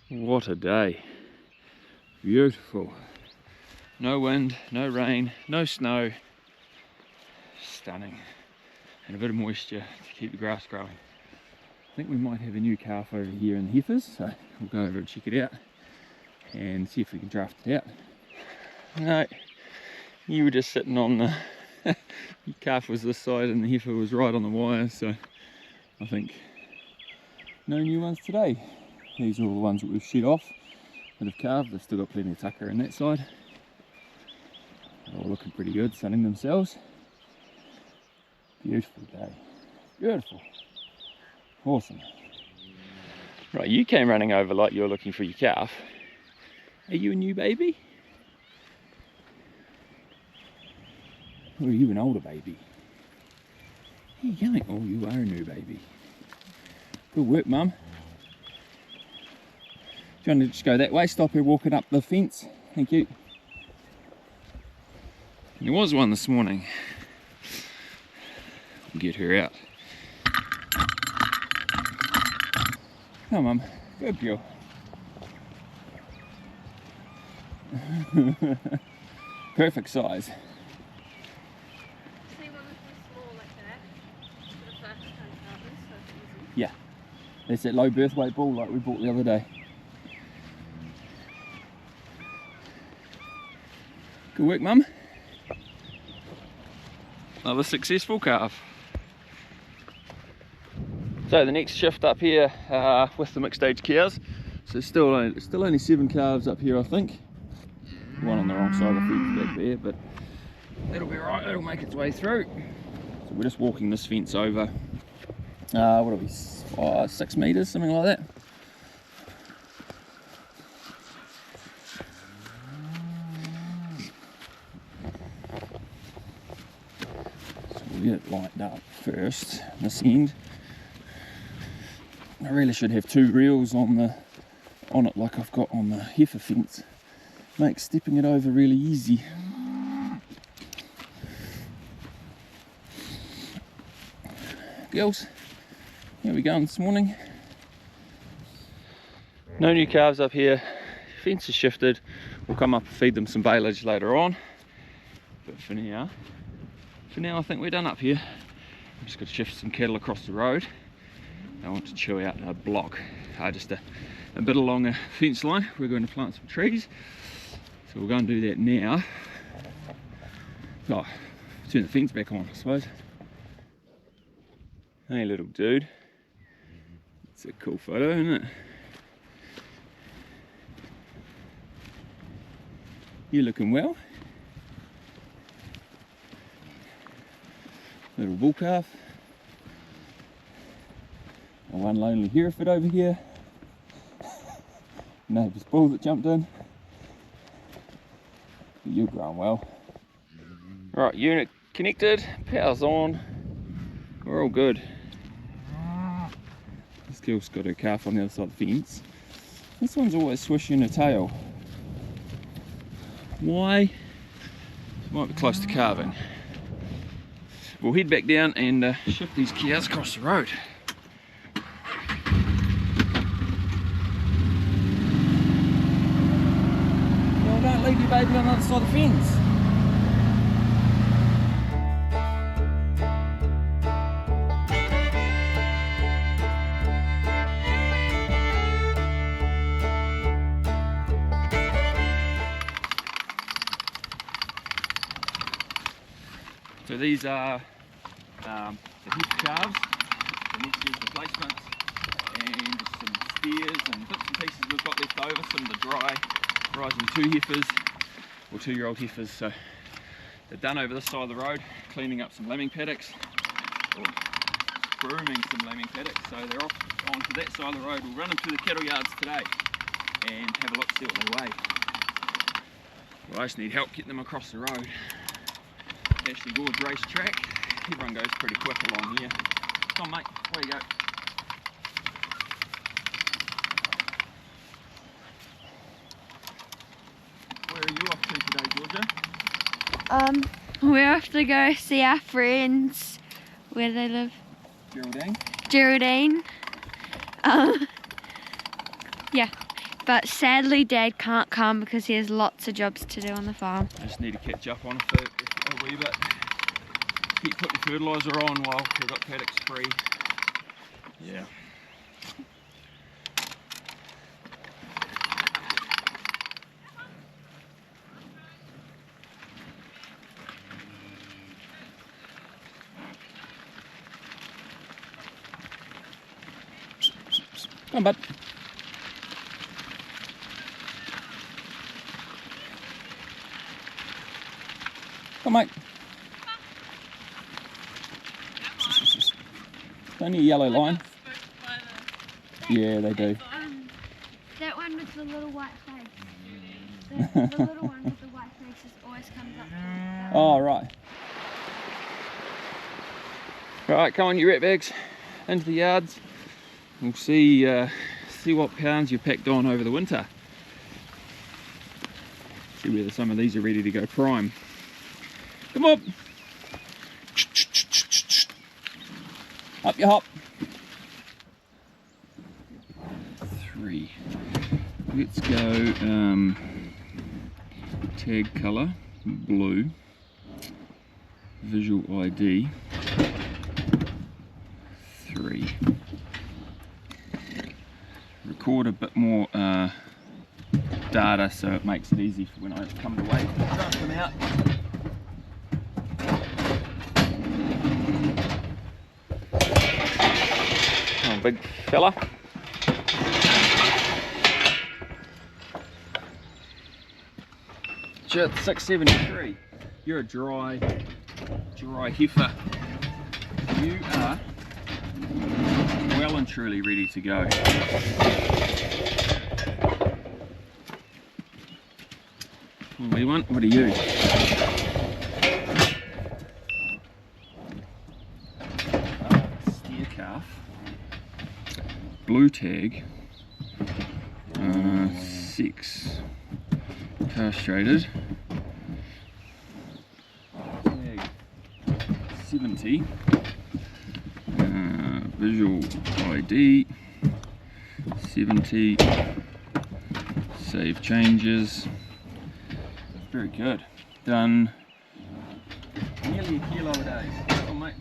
What a day. Beautiful. No wind, no rain, no snow. Stunning. And a bit of moisture to keep the grass growing. I think we might have a new calf over here in the heifers, so we'll go over and check it out and see if we can draft it out. No, you were just sitting on the your calf was this side and the heifer was right on the wire, so I think no new ones today. These are all the ones that we've shed off that have calved. They've still got plenty of tucker on that side. They're all looking pretty good, sunning themselves. Beautiful day. Beautiful. Awesome. Right, you came running over like you're looking for your calf. Are you a new baby? Or are you an older baby? Where are you going? Oh, you are a new baby. Good work, Mum. Do you want to just go that way? Stop her walking up the fence. Thank you. There was one this morning. I'll get her out. Come on, Mum. Good girl. Perfect size. Yeah, that's that low birth weight bull like we bought the other day. Good work, Mum. Another successful calf. So the next shift up here with the mixed age cows. So still only 7 calves up here, I think. One on the wrong side of the fence back there, but that'll be right. It'll make its way through. So we're just walking this fence over. What'll be 6 meters, something like that. So we'll get it lined up first, this end. I really should have 2 reels on it like I've got on the heifer fence. Makes stepping it over really easy. Girls, how are we going this morning? No new calves up here. Fence is shifted. We'll come up and feed them some baleage later on. But for now I think we're done up here. We've just got to shift some cattle across the road. I want to chew out a block, just a bit along a fence line. We're going to plant some trees. So we'll go and do that now. Oh, turn the fence back on, I suppose. Hey little dude. It's a cool photo, isn't it? You looking well? Little bull calf. And one lonely Hereford over here. Neighbour's bull that jumped in. But you're growing well. Right, unit connected, power's on. We're all good. This girl's got her calf on the other side of the fence. This one's always swishing her tail. Why? Might be close to calving. We'll head back down and shift these cows across the road. Well, don't leave your baby on the other side of the fence. So these are the heifer calves, the next year's replacements, and just some steers and bits and pieces we've got left over, some of the dry rising 2 heifers, or 2-year-old heifers. So they're done over this side of the road, cleaning up some lambing paddocks, or grooming some lambing paddocks. So they're off onto that side of the road. We'll run them to the cattle yards today and have a look, see what they weigh. Well, I just need help getting them across the road. Actually, Gorge race track. Everyone goes pretty quick along here. Come on, mate, away you go. Where are you off to today, Georgia? We're off to go see our friends. Where do they live? Geraldine. Geraldine. Yeah. But sadly Dad can't come because he has lots of jobs to do on the farm. I just need to catch up on it a wee bit. Keep putting fertilizer on while we've got paddocks free. Yeah. Come on, bud. Come on, mate. Only a yellow line. Yeah, they do. That one with the little white face. The little one with the white face always comes up to me. Oh, right. Right, come on, you rat bags, into the yards. We'll see what pounds you've packed on over the winter. See whether some of these are ready to go prime. Come on. Up you hop. 3. Let's go tag colour, blue, visual ID, 3. Record a bit more data so it makes it easy for when I come to weigh them out. Oh, big fella. Sure, 673. You're a dry heifer. You are well and truly ready to go. What do you want? What are you? Steer calf. Blue tag. 6. Castrated. Tag 70. Visual ID 70. Save changes. Very good. Done nearly a kilo a day. Oh, mate.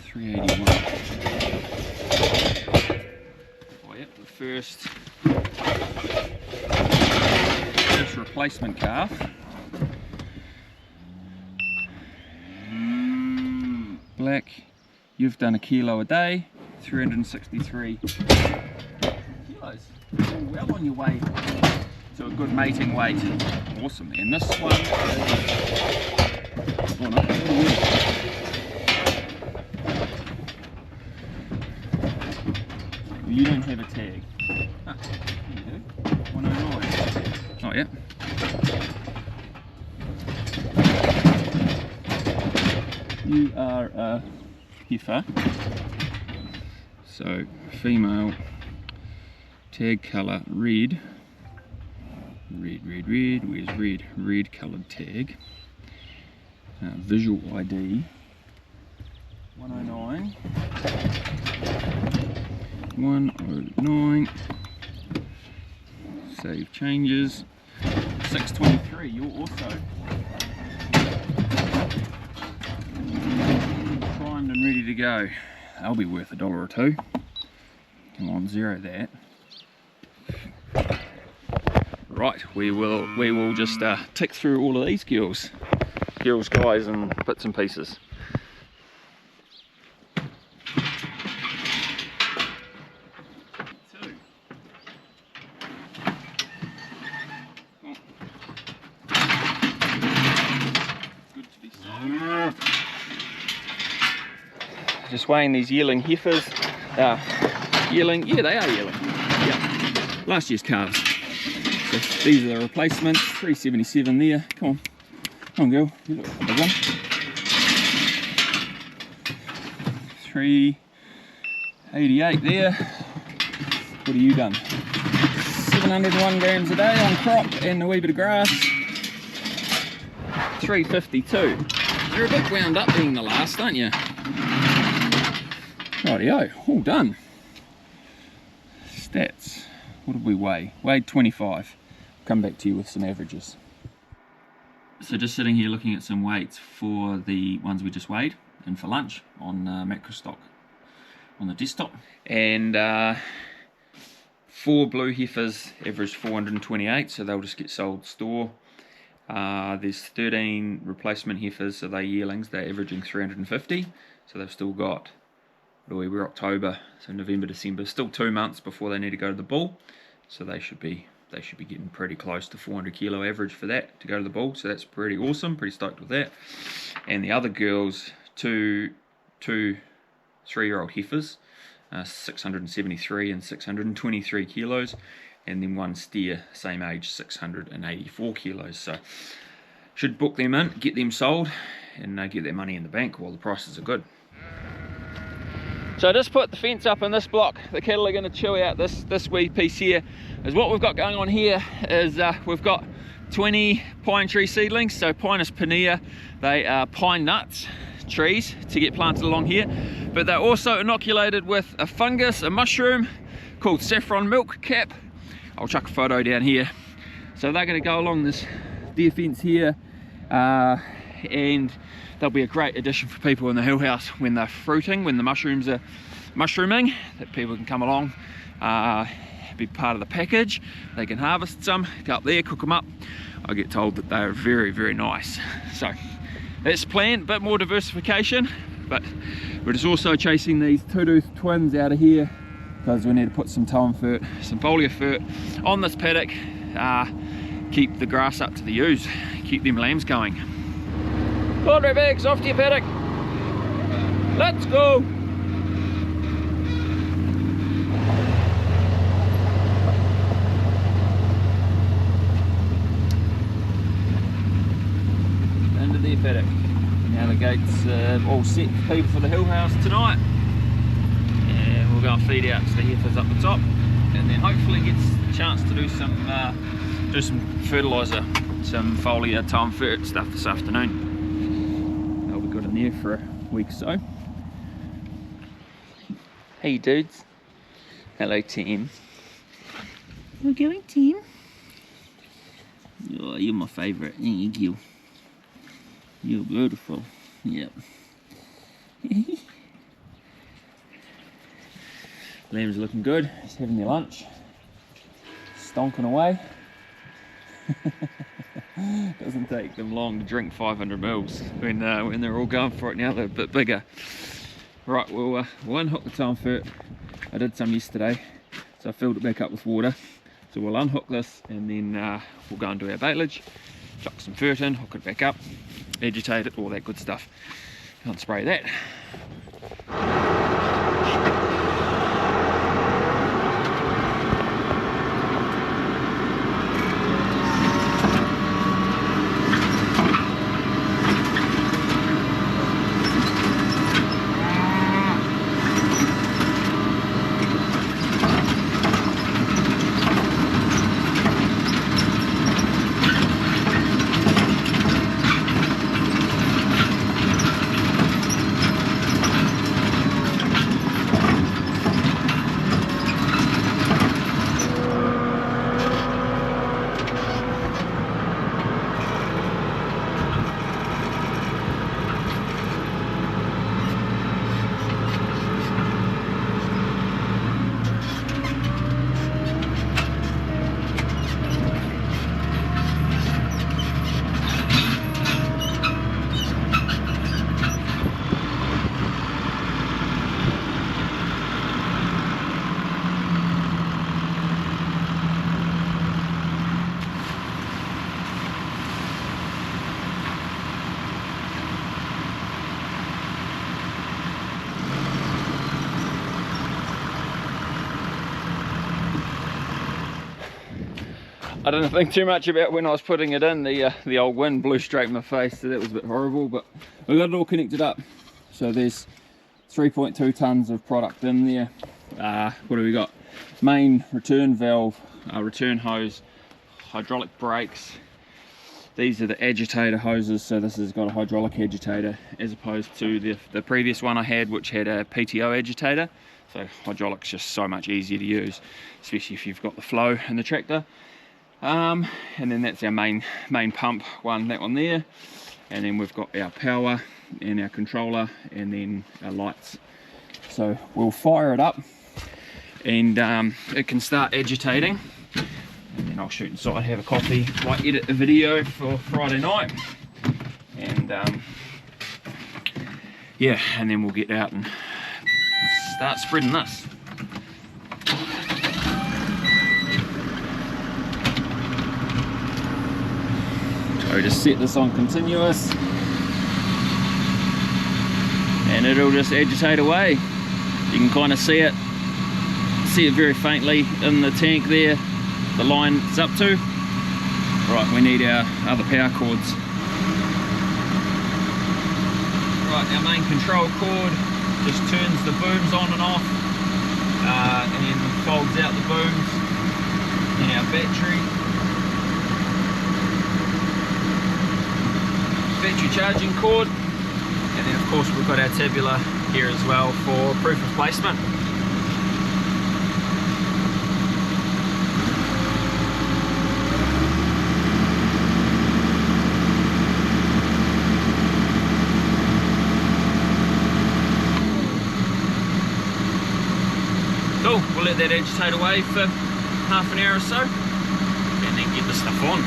381. Oh, yep, the first replacement calf. Black, you've done a kilo a day, 363 kilos. You're well on your way to a good mating weight. Awesome. And this one is... Oh, no. You don't have a tag. Ah, you do. 109. Oh, yeah. You are a heifer, so female, tag colour red, where's red? Red coloured tag, visual ID 109, 109, save changes, 623, you're also primed and ready to go. That'll be worth $1 or $2. Come on, zero that. Right, we will just tick through all of these girls, guys, and bits and pieces. Just weighing these yearling heifers. Yearling, yeah, they are yearling. Yeah, last year's calves. So these are the replacements. 377 there. Come on, girl. You look like a big one. 388 there. What have you done? 701 grams a day on crop and a wee bit of grass. 352. You're a bit wound up being the last, aren't you? Rightio, all done. stats. What did we weigh? Weighed 25. Come back to you with some averages. So just sitting here looking at some weights for the ones we just weighed and for lunch on Macrostock on the desktop. And 4 blue heifers averaged 428, so they'll just get sold store. There's 13 replacement heifers, so they're yearlings, they're averaging 350, so they've still got, we're October, so November, December, still 2 months before they need to go to the bull, so they should be getting pretty close to 400 kilo average for that to go to the bull, so that's pretty awesome, pretty stoked with that. And the other girls, two 3-year-old heifers, 673 and 623 kilos, and then 1 steer, same age, 684 kilos. So should book them in, get them sold, and get their money in the bank while the prices are good. So I just put the fence up in this block. The cattle are going to chew out this wee piece here. Is what we've got going on here is we've got 20 pine tree seedlings. So Pinus pinea, they are pine nuts trees to get planted along here, but they're also inoculated with a fungus, a mushroom called saffron milk cap. I'll chuck a photo down here. So they're going to go along this deer fence here, and they'll be a great addition for people in the hill house when they're fruiting, when the mushrooms are mushrooming, that people can come along, be part of the package. They can harvest some, go up there, cook them up. I get told that they are very, very nice. So that's planned, a bit more diversification, but we're just also chasing these two-tooth twins out of here because we need to put some tow fert, some foliar fert on this paddock, keep the grass up to the ewes, keep them lambs going. Laundry bags off to your paddock. Let's go. Into their paddock. Now the gate's all set for people for the hill house tonight. And we'll go and feed out to the heifers up the top. And then hopefully gets a chance to do some fertilizer, some foliar, tow fert stuff this afternoon. Got in there for a week or so. Hey dudes. Hello team. We're going team. Oh, you're my favourite. Thank you. You're beautiful. Yep. Lambs are looking good. Just having their lunch. Stonking away. Doesn't take them long to drink 500 mils when they're all going for it now. They're a bit bigger. Right, we'll unhook the tow fert. I did some yesterday, so I filled it back up with water. So we'll unhook this and then we'll go and do our baitlage, chuck some fert in, hook it back up, agitate it, all that good stuff. Can't spray that. I didn't think too much about when I was putting it in. The old wind blew straight in my face, so that was a bit horrible, but we got it all connected up. So there's 3.2 tonnes of product in there. What do we got? Main return valve, return hose, hydraulic brakes. These are the agitator hoses, so this has got a hydraulic agitator as opposed to the previous one I had, which had a PTO agitator. So hydraulics just so much easier to use, especially if you've got the flow in the tractor. And then that's our main pump one, that one there. And then we've got our power and our controller and then our lights. So we'll fire it up and it can start agitating. And then I'll shoot inside, have a coffee, might edit a video for Friday night. And yeah, and then we'll get out and start spreading this. So just set this on continuous and it'll just agitate away. You can kind of see it very faintly in the tank there, the line it's up to. Right, we need our other power cords. Right, our main control cord just turns the booms on and off and folds out the booms. And our battery charging cord, and then of course we've got our tabular here as well for proof of placement. Cool, we'll let that agitate away for half an hour or so and then get the stuff on.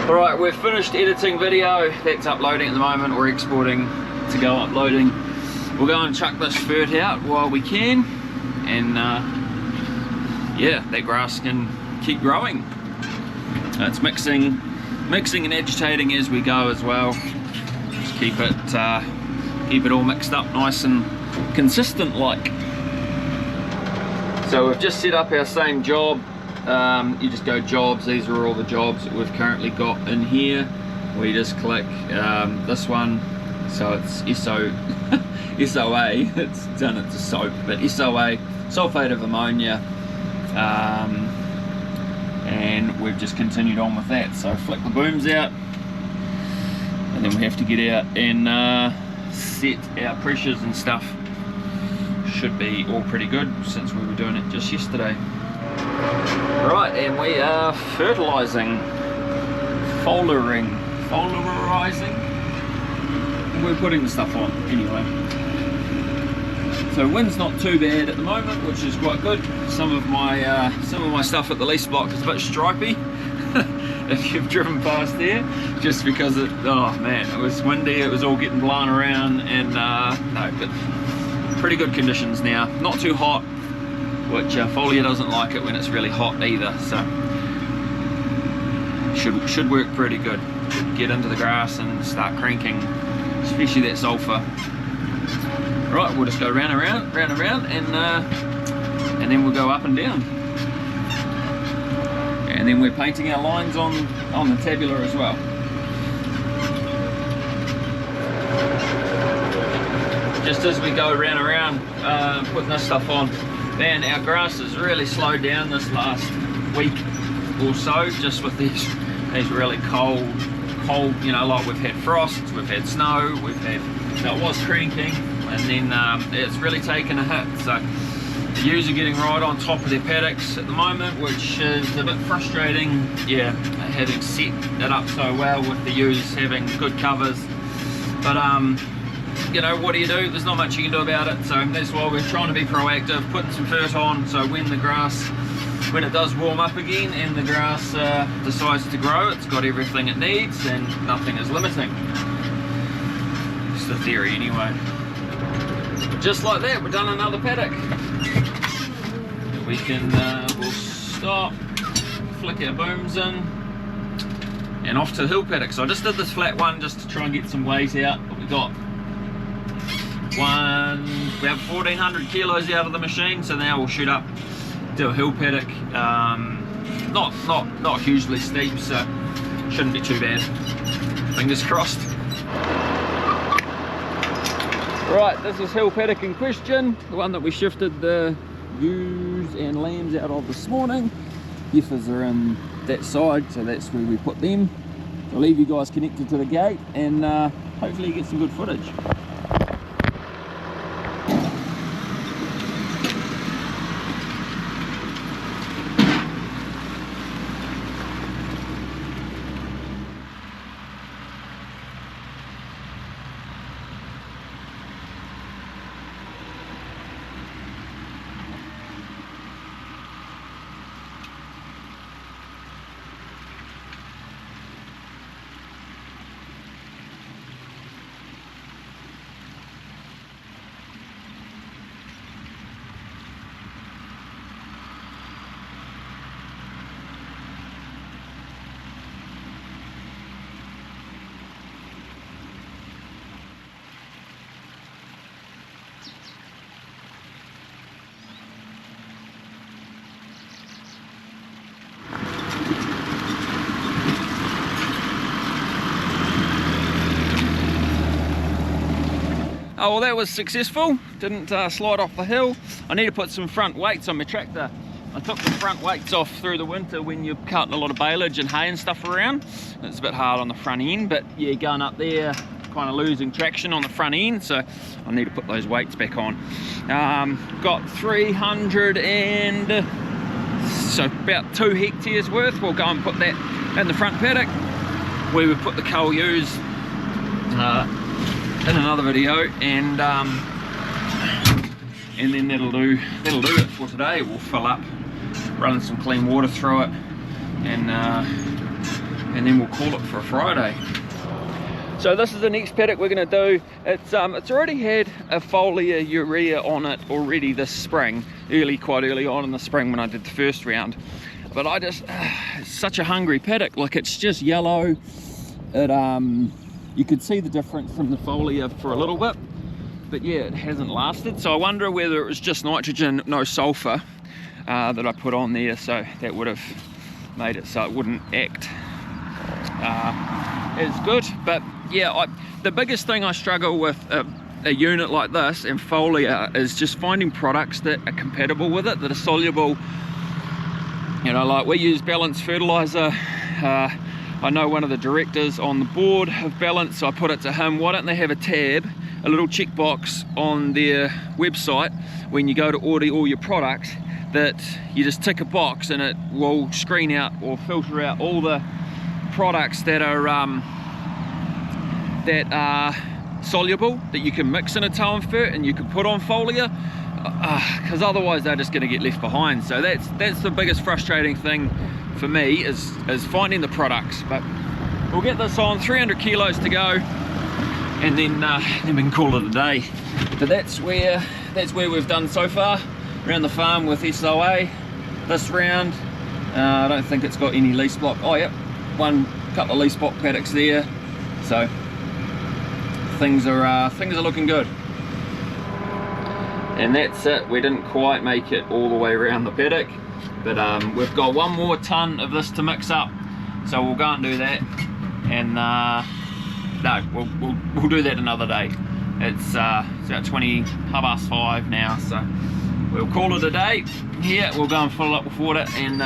Alright, we've finished editing video, that's uploading at the moment, we're exporting to go uploading. We'll go and chuck this fert out while we can, and yeah, that grass can keep growing. It's mixing and agitating as we go as well. Just keep it all mixed up nice and consistent like. So we've just set up our same job. You just go jobs, these are all the jobs that we've currently got in here. We just click this one, so it's SOA, it's done it to soap, but SOA, sulfate of ammonia, and we've just continued on with that. So flick the booms out, and then we have to get out and set our pressures and stuff. Should be all pretty good since we were doing it just yesterday. Right, and we are fertilizing, foliarizing. We're putting the stuff on anyway. So wind's not too bad at the moment, which is quite good. Some of my stuff at the lease block is a bit stripy. If you've driven past there, just because it, oh man, it was windy, it was all getting blown around, and no, but pretty good conditions now. Not too hot, which foliar doesn't like it when it's really hot either, so should work pretty good. Should get into the grass and start cranking, especially that sulphur. Right, we'll just go round and round, and then we'll go up and down. And then we're painting our lines on the tabular as well. Just as we go round and round, putting this stuff on. Man, our grass has really slowed down this last week or so, just with these really cold, you know, like we've had frosts, we've had snow, so it was cranking, and then it's really taken a hit. So the ewes are getting right on top of their paddocks at the moment, which is a bit frustrating, yeah, having set it up so well with the ewes having good covers. But you know, what do you do? There's not much you can do about it, so that's why we're trying to be proactive, putting some fert on, so when it does warm up again and the grass decides to grow, it's got everything it needs and nothing is limiting. It's the theory anyway. Just like that, we've done another paddock. We can, we'll stop, flick our booms in, and off to the hill paddock. So I just did this flat one just to try and get some weight out, but we got about 1400 kilos out of the machine, so now we'll shoot up to a hill paddock. Not hugely steep, so shouldn't be too bad. Fingers crossed. Right, this is hill paddock in question, the one that we shifted the ewes and lambs out of this morning. Heifers are in that side, so that's where we put them. I'll leave you guys connected to the gate, and hopefully you get some good footage. Oh, well, that was successful. Didn't slide off the hill. I need to put some front weights on my tractor. I took the front weights off through the winter when you're cutting a lot of baleage and hay and stuff around. It's a bit hard on the front end, but yeah, going up there, kind of losing traction on the front end, so I need to put those weights back on. Got 300 and so about 2 hectares worth. We'll go and put that in the front paddock. We would put the KLUs in another video, and then that'll do it for today. We'll fill up, run some clean water through it, and then we'll call it for a Friday. So this is the next paddock we're going to do. It's already had a foliar urea on it already this spring, quite early on in the spring when I did the first round. But I just it's such a hungry paddock. Like, it's just yellow. It you could see the difference from the foliar for a little bit, but yeah, it hasn't lasted. So I wonder whether it was just nitrogen, no sulfur, that I put on there, so that would have made it so it wouldn't act as good. But yeah, the biggest thing I struggle with a unit like this and foliar is just finding products that are compatible with it, that are soluble. You know, like we use balanced fertilizer. I know one of the directors on the board of Balance, so I put it to him, why don't they have a tab, a little checkbox on their website when you go to order all your products, that you just tick a box and it will screen out or filter out all the products that are soluble, that you can mix in a tow and fert and you can put on foliar, because otherwise they're just going to get left behind. So that's the biggest frustrating thing for me, is finding the products. But we'll get this on, 300 kilos to go, and then we can call it a day. But that's where we've done so far around the farm with SOA this round. I don't think it's got any lease block. Oh yep, couple of lease block paddocks there. So things are looking good. And that's it. We didn't quite make it all the way around the paddock, but we've got 1 more ton of this to mix up, so we'll go and do that. And no, we'll do that another day. It's about 5:20 now, so we'll call it a day. Here we'll go and fill it up with water and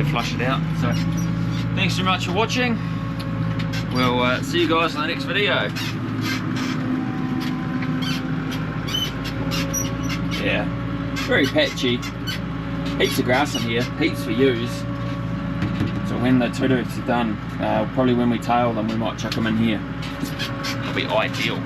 flush it out. So thanks so much for watching. We'll see you guys in the next video. Yeah, very patchy. Heaps of grass in here, heaps for use. So when the tudors are done, probably when we tail them, we might chuck them in here. It'll be ideal.